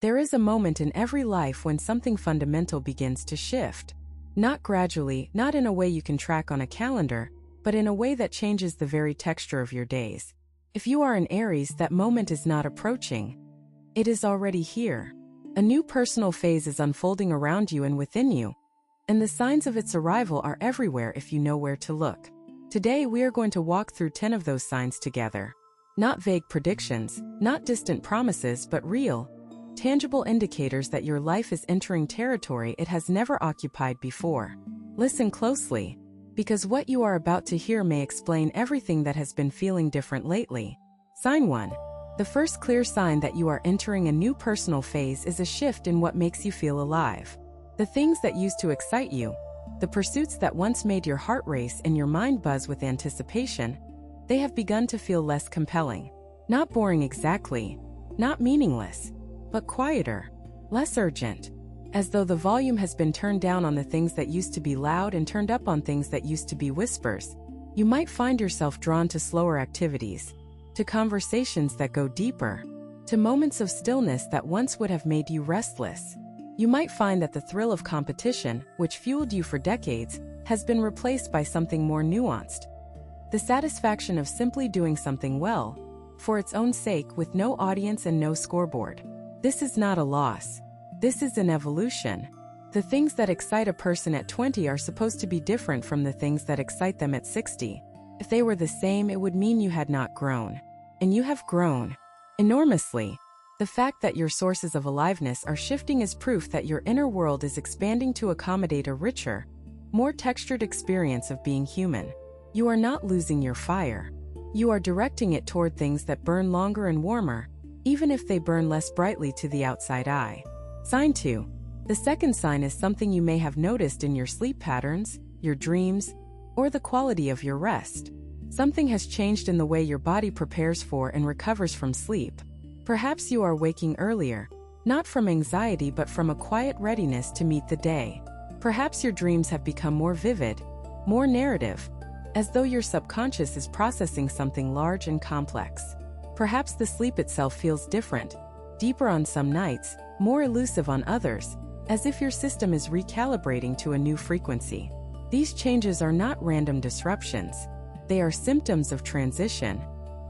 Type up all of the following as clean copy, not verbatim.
There is a moment in every life when something fundamental begins to shift. Not gradually, not in a way you can track on a calendar, but in a way that changes the very texture of your days. If you are an Aries, that moment is not approaching. It is already here. A new personal phase is unfolding around you and within you, and the signs of its arrival are everywhere if you know where to look. Today we are going to walk through 10 of those signs together. Not vague predictions, not distant promises, but real, tangible indicators that your life is entering territory it has never occupied before. Listen closely, because what you are about to hear may explain everything that has been feeling different lately. Sign 1. The first clear sign that you are entering a new personal phase is a shift in what makes you feel alive. The things that used to excite you, the pursuits that once made your heart race and your mind buzz with anticipation, they have begun to feel less compelling. Not boring exactly, not meaningless, but quieter, less urgent, as though the volume has been turned down on the things that used to be loud and turned up on things that used to be whispers. You might find yourself drawn to slower activities, to conversations that go deeper, to moments of stillness that once would have made you restless. You might find that the thrill of competition, which fueled you for decades, has been replaced by something more nuanced. The satisfaction of simply doing something well, for its own sake, with no audience and no scoreboard. This is not a loss. This is an evolution. The things that excite a person at 20 are supposed to be different from the things that excite them at 60. If they were the same, it would mean you had not grown. And you have grown enormously. The fact that your sources of aliveness are shifting is proof that your inner world is expanding to accommodate a richer, more textured experience of being human. You are not losing your fire. You are directing it toward things that burn longer and warmer, even if they burn less brightly to the outside eye. Sign 2. The second sign is something you may have noticed in your sleep patterns, your dreams, or the quality of your rest. Something has changed in the way your body prepares for and recovers from sleep. Perhaps you are waking earlier, not from anxiety but from a quiet readiness to meet the day. Perhaps your dreams have become more vivid, more narrative, as though your subconscious is processing something large and complex. Perhaps the sleep itself feels different, deeper on some nights, more elusive on others, as if your system is recalibrating to a new frequency. These changes are not random disruptions. They are symptoms of transition.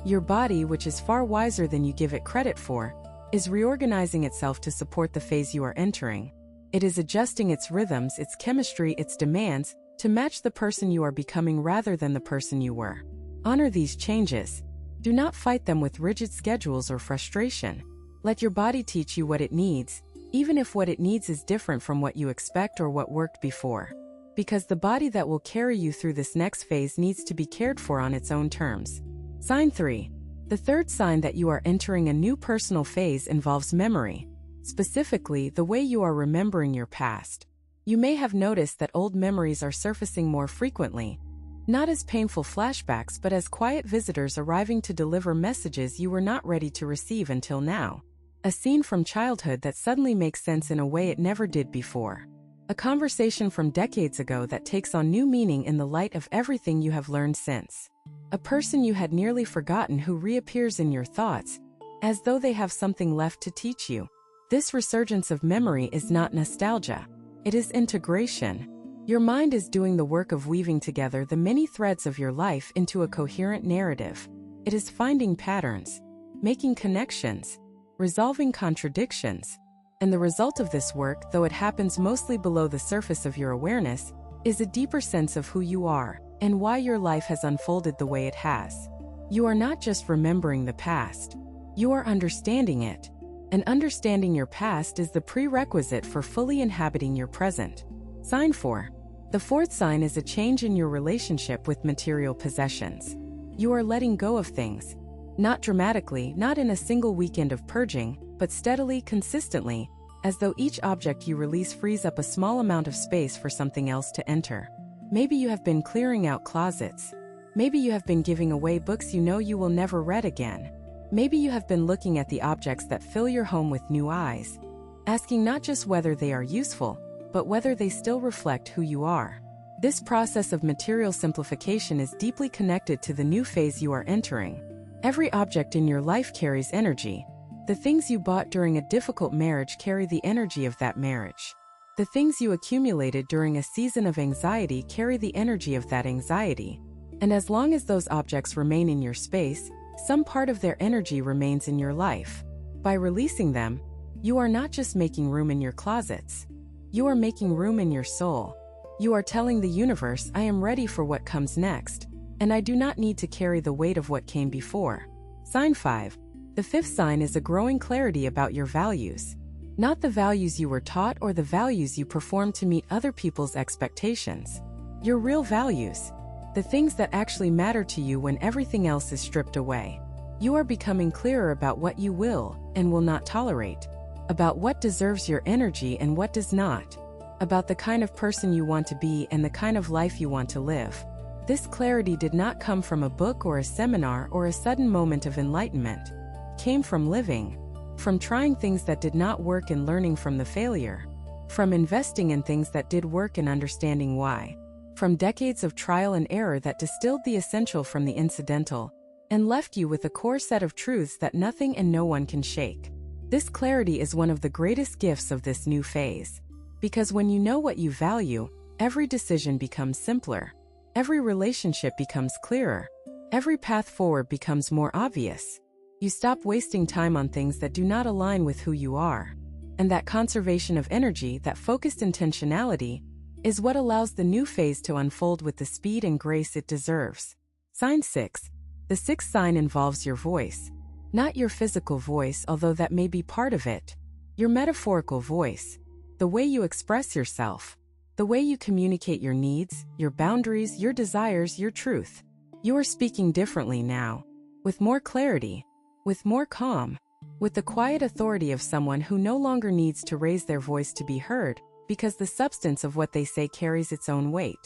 Your body, which is far wiser than you give it credit for, is reorganizing itself to support the phase you are entering. It is adjusting its rhythms, its chemistry, its demands, to match the person you are becoming rather than the person you were. Honor these changes. Do not fight them with rigid schedules or frustration. Let your body teach you what it needs, even if what it needs is different from what you expect or what worked before. Because the body that will carry you through this next phase needs to be cared for on its own terms. Sign 3. The third sign that you are entering a new personal phase involves memory, specifically the way you are remembering your past. You may have noticed that old memories are surfacing more frequently, not as painful flashbacks but as quiet visitors arriving to deliver messages you were not ready to receive until now. A scene from childhood that suddenly makes sense in a way it never did before. A conversation from decades ago that takes on new meaning in the light of everything you have learned since. A person you had nearly forgotten who reappears in your thoughts, as though they have something left to teach you. This resurgence of memory is not nostalgia. It is integration. Your mind is doing the work of weaving together the many threads of your life into a coherent narrative. It is finding patterns, making connections, resolving contradictions. And the result of this work, though it happens mostly below the surface of your awareness, is a deeper sense of who you are and why your life has unfolded the way it has. You are not just remembering the past. You are understanding it. And understanding your past is the prerequisite for fully inhabiting your present. Sign 4. The fourth sign is a change in your relationship with material possessions. You are letting go of things. Not dramatically, not in a single weekend of purging, but steadily, consistently, as though each object you release frees up a small amount of space for something else to enter. Maybe you have been clearing out closets. Maybe you have been giving away books you know you will never read again. Maybe you have been looking at the objects that fill your home with new eyes, asking not just whether they are useful, but whether they still reflect who you are. This process of material simplification is deeply connected to the new phase you are entering. Every object in your life carries energy, The things you bought during a difficult marriage carry the energy of that marriage. The things you accumulated during a season of anxiety carry the energy of that anxiety. And as long as those objects remain in your space, some part of their energy remains in your life. By releasing them, you are not just making room in your closets. You are making room in your soul. You are telling the universe, I am ready for what comes next, and I do not need to carry the weight of what came before. Sign 5. The fifth sign is a growing clarity about your values. Not the values you were taught or the values you perform to meet other people's expectations. Your real values. The things that actually matter to you when everything else is stripped away. You are becoming clearer about what you will and will not tolerate, about what deserves your energy and what does not, about the kind of person you want to be and the kind of life you want to live. This clarity did not come from a book or a seminar or a sudden moment of enlightenment. It came from living, from trying things that did not work and learning from the failure, from investing in things that did work and understanding why, from decades of trial and error that distilled the essential from the incidental and left you with a core set of truths that nothing and no one can shake. This clarity is one of the greatest gifts of this new phase. Because when you know what you value, every decision becomes simpler. Every relationship becomes clearer. Every path forward becomes more obvious. You stop wasting time on things that do not align with who you are. And that conservation of energy, that focused intentionality, is what allows the new phase to unfold with the speed and grace it deserves. Sign 6. The sixth sign involves your voice. Not your physical voice, although that may be part of it. Your metaphorical voice. The way you express yourself. The way you communicate your needs, your boundaries, your desires, your truth. You are speaking differently now. With more clarity. With more calm. With the quiet authority of someone who no longer needs to raise their voice to be heard, because the substance of what they say carries its own weight.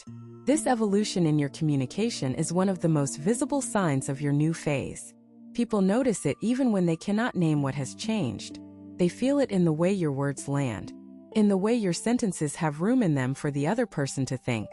This evolution in your communication is one of the most visible signs of your new phase. People notice it even when they cannot name what has changed. They feel it in the way your words land, in the way your sentences have room in them for the other person to think,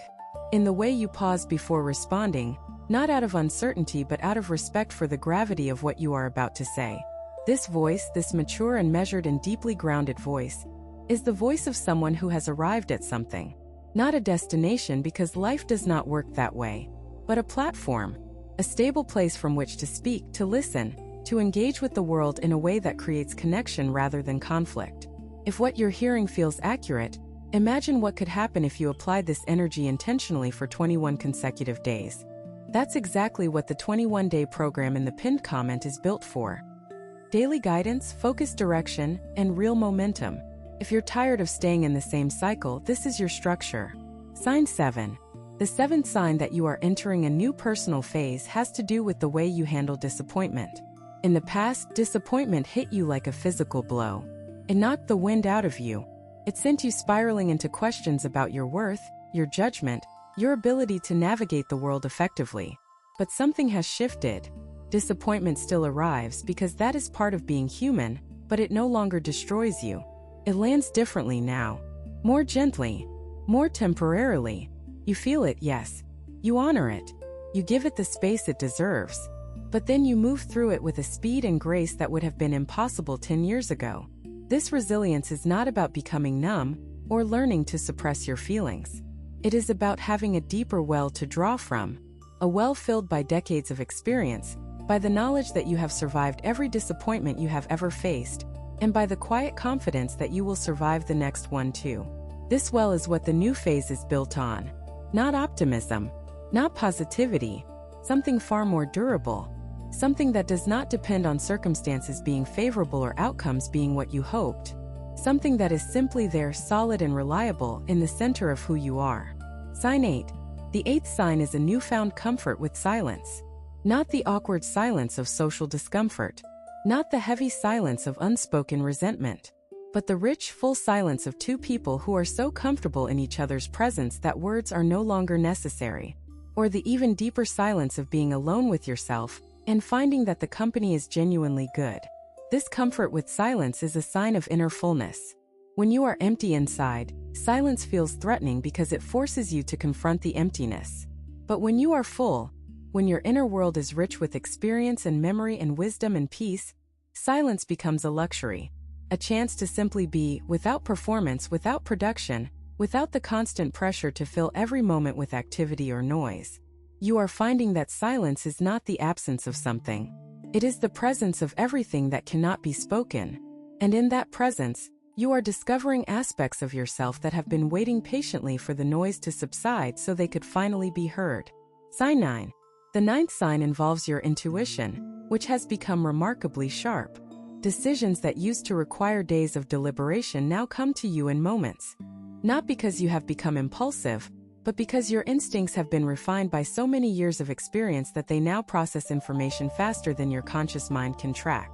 in the way you pause before responding, not out of uncertainty but out of respect for the gravity of what you are about to say. This voice, this mature and measured and deeply grounded voice, is the voice of someone who has arrived at something. Not a destination, because life does not work that way, but a platform, a stable place from which to speak, to listen, to engage with the world in a way that creates connection rather than conflict. If what you're hearing feels accurate, imagine what could happen if you applied this energy intentionally for 21 consecutive days. That's exactly what the 21-day program in the pinned comment is built for. Daily guidance, focused direction, and real momentum. If you're tired of staying in the same cycle, this is your structure. Sign 7. The seventh sign that you are entering a new personal phase has to do with the way you handle disappointment. In the past, disappointment hit you like a physical blow. It knocked the wind out of you. It sent you spiraling into questions about your worth, your judgment, your ability to navigate the world effectively. But something has shifted. Disappointment still arrives because that is part of being human, but it no longer destroys you. It lands differently now. More gently. More temporarily. You feel it, yes. You honor it. You give it the space it deserves. But then you move through it with a speed and grace that would have been impossible 10 years ago. This resilience is not about becoming numb or learning to suppress your feelings. It is about having a deeper well to draw from, a well filled by decades of experience, by the knowledge that you have survived every disappointment you have ever faced, and by the quiet confidence that you will survive the next one too. This well is what the new phase is built on. Not optimism, not positivity, something far more durable, something that does not depend on circumstances being favorable or outcomes being what you hoped, something that is simply there, solid and reliable, in the center of who you are. Sign 8. The eighth sign is a newfound comfort with silence. Not the awkward silence of social discomfort, not the heavy silence of unspoken resentment, but the rich, full silence of two people who are so comfortable in each other's presence that words are no longer necessary, or the even deeper silence of being alone with yourself and finding that the company is genuinely good. This comfort with silence is a sign of inner fullness. When you are empty inside, silence feels threatening because it forces you to confront the emptiness. But when you are full, when your inner world is rich with experience and memory and wisdom and peace, Silence becomes a luxury. A chance to simply be, without performance, without production, without the constant pressure to fill every moment with activity or noise. You are finding that silence is not the absence of something. It is the presence of everything that cannot be spoken. And in that presence, you are discovering aspects of yourself that have been waiting patiently for the noise to subside so they could finally be heard. Sign 9. The ninth sign involves your intuition, which has become remarkably sharp. Decisions that used to require days of deliberation now come to you in moments. Not because you have become impulsive, but because your instincts have been refined by so many years of experience that they now process information faster than your conscious mind can track.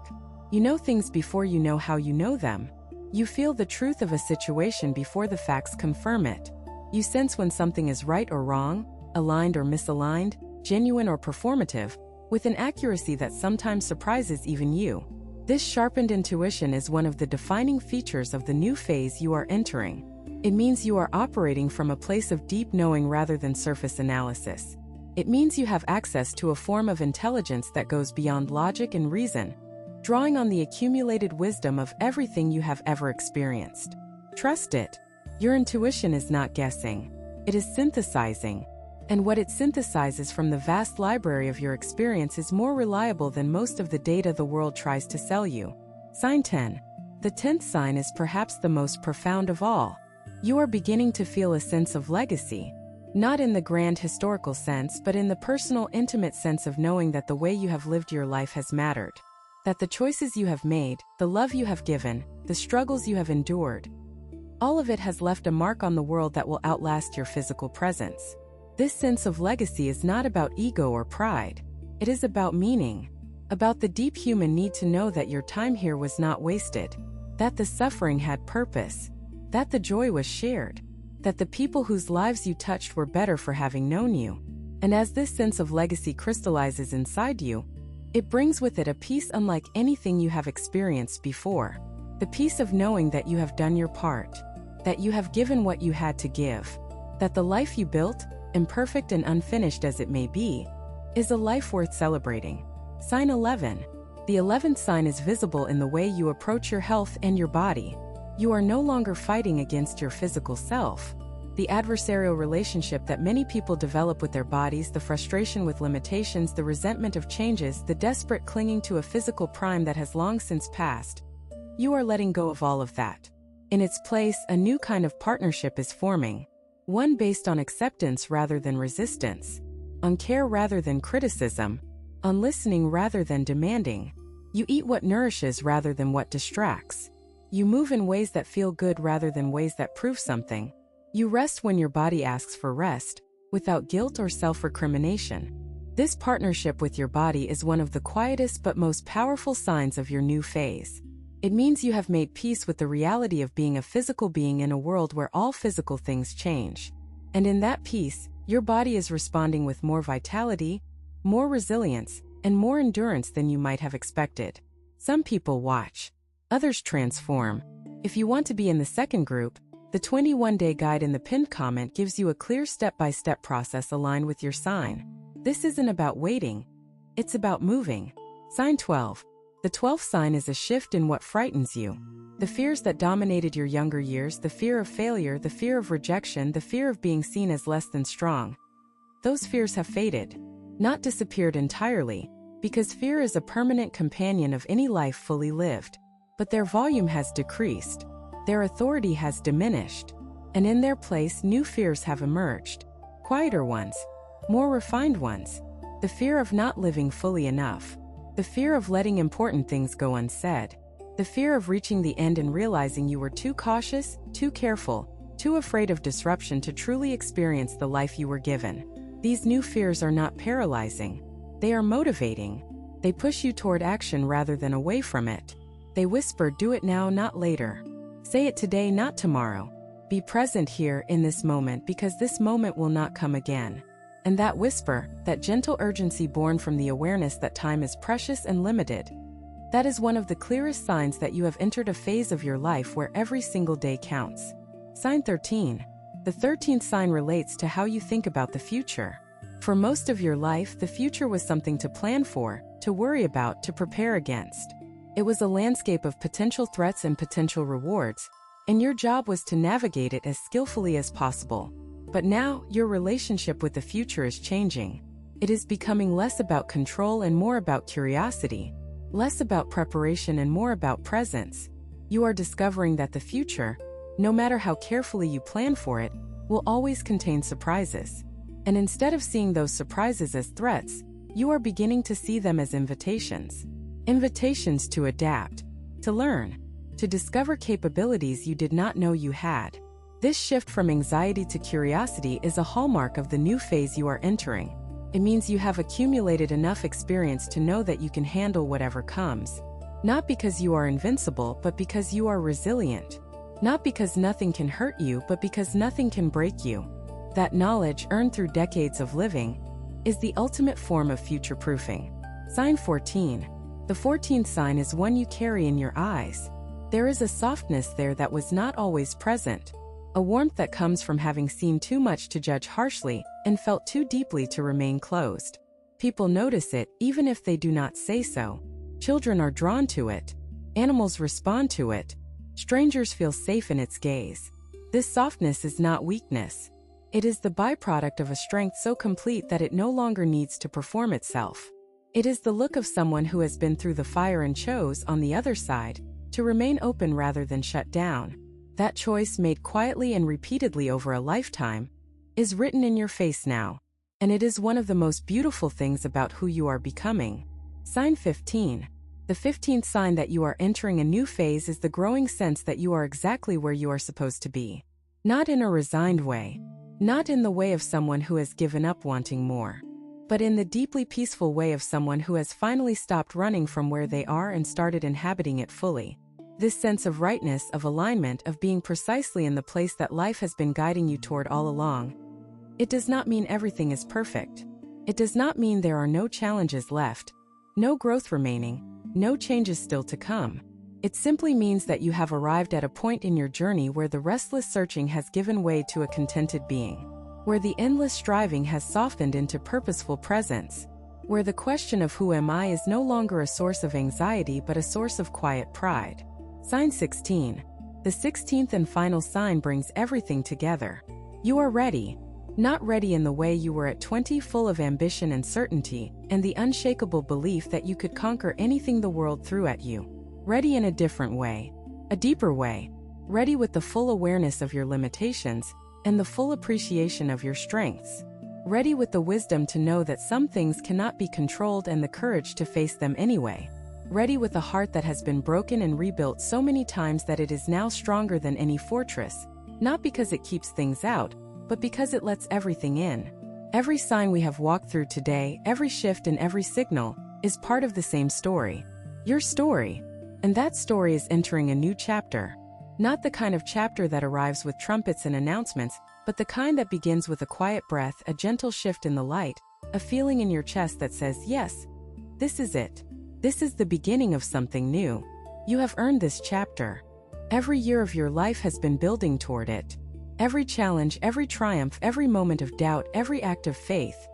You know things before you know how you know them. You feel the truth of a situation before the facts confirm it. You sense when something is right or wrong, aligned or misaligned, genuine or performative, with an accuracy that sometimes surprises even you. This sharpened intuition is one of the defining features of the new phase you are entering. It means you are operating from a place of deep knowing rather than surface analysis. It means you have access to a form of intelligence that goes beyond logic and reason, drawing on the accumulated wisdom of everything you have ever experienced. Trust it. Your intuition is not guessing. It is synthesizing. And what it synthesizes from the vast library of your experience is more reliable than most of the data the world tries to sell you. Sign 10. The 10th sign is perhaps the most profound of all. You are beginning to feel a sense of legacy. Not in the grand historical sense, but in the personal, intimate sense of knowing that the way you have lived your life has mattered. That the choices you have made, the love you have given, the struggles you have endured, all of it has left a mark on the world that will outlast your physical presence. This sense of legacy is not about ego or pride. It is about meaning. About the deep human need to know that your time here was not wasted. That the suffering had purpose. That the joy was shared. That the people whose lives you touched were better for having known you. And as this sense of legacy crystallizes inside you, it brings with it a peace unlike anything you have experienced before. The peace of knowing that you have done your part. That you have given what you had to give. That the life you built, imperfect and unfinished as it may be, is a life worth celebrating. Sign 11. The 11th sign is visible in the way you approach your health and your body. You are no longer fighting against your physical self. The adversarial relationship that many people develop with their bodies, the frustration with limitations, the resentment of changes, the desperate clinging to a physical prime that has long since passed. You are letting go of all of that. In its place, a new kind of partnership is forming. One based on acceptance rather than resistance, on care rather than criticism, on listening rather than demanding. You eat what nourishes rather than what distracts. You move in ways that feel good rather than ways that prove something. You rest when your body asks for rest, without guilt or self-recrimination. This partnership with your body is one of the quietest but most powerful signs of your new phase. It means you have made peace with the reality of being a physical being in a world where all physical things change. And in that peace, your body is responding with more vitality, more resilience, and more endurance than you might have expected. Some people watch. Others transform. If you want to be in the second group, the 21-day guide in the pinned comment gives you a clear step-by-step process aligned with your sign. This isn't about waiting. It's about moving. Sign 12. The 12th sign is a shift in what frightens you. The fears that dominated your younger years, the fear of failure, the fear of rejection, the fear of being seen as less than strong. Those fears have faded, not disappeared entirely, because fear is a permanent companion of any life fully lived. But their volume has decreased, their authority has diminished, and in their place new fears have emerged. Quieter ones, more refined ones. The fear of not living fully enough. The fear of letting important things go unsaid. The fear of reaching the end and realizing you were too cautious, too careful, too afraid of disruption to truly experience the life you were given. These new fears are not paralyzing. They are motivating. They push you toward action rather than away from it. They whisper, do it now, not later. Say it today, not tomorrow. Be present here in this moment because this moment will not come again. And that whisper, that gentle urgency born from the awareness that time is precious and limited, that is one of the clearest signs that you have entered a phase of your life where every single day counts. Sign 13. The 13th sign relates to how you think about the future. For most of your life, the future was something to plan for, to worry about, to prepare against. It was a landscape of potential threats and potential rewards, and your job was to navigate it as skillfully as possible. But now, your relationship with the future is changing. It is becoming less about control and more about curiosity, less about preparation and more about presence. You are discovering that the future, no matter how carefully you plan for it, will always contain surprises. And instead of seeing those surprises as threats, you are beginning to see them as invitations. Invitations to adapt, to learn, to discover capabilities you did not know you had. This shift from anxiety to curiosity is a hallmark of the new phase you are entering. It means you have accumulated enough experience to know that you can handle whatever comes. Not because you are invincible, but because you are resilient. Not because nothing can hurt you, but because nothing can break you. That knowledge, earned through decades of living, is the ultimate form of future-proofing. Sign 14. The 14th sign is one you carry in your eyes. There is a softness there that was not always present. A warmth that comes from having seen too much to judge harshly and felt too deeply to remain closed. People notice it, even if they do not say so. Children are drawn to it. Animals respond to it. Strangers feel safe in its gaze. This softness is not weakness. It is the byproduct of a strength so complete that it no longer needs to perform itself. It is the look of someone who has been through the fire and chose, on the other side, to remain open rather than shut down. That choice, made quietly and repeatedly over a lifetime, is written in your face now. And it is one of the most beautiful things about who you are becoming. Sign 15. The 15th sign that you are entering a new phase is the growing sense that you are exactly where you are supposed to be. Not in a resigned way. Not in the way of someone who has given up wanting more. But in the deeply peaceful way of someone who has finally stopped running from where they are and started inhabiting it fully. This sense of rightness, of alignment, of being precisely in the place that life has been guiding you toward all along. It does not mean everything is perfect. It does not mean there are no challenges left, no growth remaining, no changes still to come. It simply means that you have arrived at a point in your journey where the restless searching has given way to a contented being, where the endless striving has softened into purposeful presence, where the question of who am I is no longer a source of anxiety but a source of quiet pride. Sign 16. The 16th and final sign brings everything together. You are ready. Not ready in the way you were at 20, full of ambition and certainty, and the unshakable belief that you could conquer anything the world threw at you. Ready in a different way, a deeper way. Ready with the full awareness of your limitations and the full appreciation of your strengths. Ready with the wisdom to know that some things cannot be controlled and the courage to face them anyway. Ready with a heart that has been broken and rebuilt so many times that it is now stronger than any fortress, not because it keeps things out, but because it lets everything in. Every sign we have walked through today, every shift and every signal, is part of the same story. Your story. And that story is entering a new chapter. Not the kind of chapter that arrives with trumpets and announcements, but the kind that begins with a quiet breath, a gentle shift in the light, a feeling in your chest that says, yes, this is it. This is the beginning of something new. You have earned this chapter. Every year of your life has been building toward it. Every challenge, every triumph, every moment of doubt, every act of faith.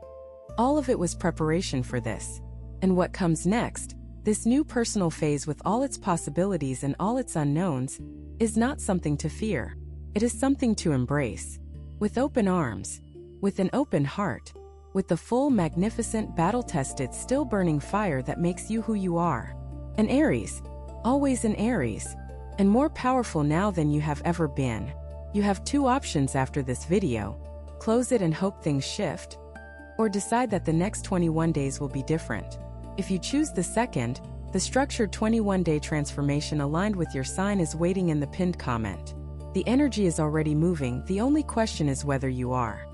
All of it was preparation for this. And what comes next, this new personal phase with all its possibilities and all its unknowns, is not something to fear. It is something to embrace. With open arms. With an open heart. With the full, magnificent, battle-tested, still-burning fire that makes you who you are. An Aries. Always an Aries. And more powerful now than you have ever been. You have two options after this video. Close it and hope things shift. Or decide that the next 21 days will be different. If you choose the second, the structured 21-day transformation aligned with your sign is waiting in the pinned comment. The energy is already moving, the only question is whether you are.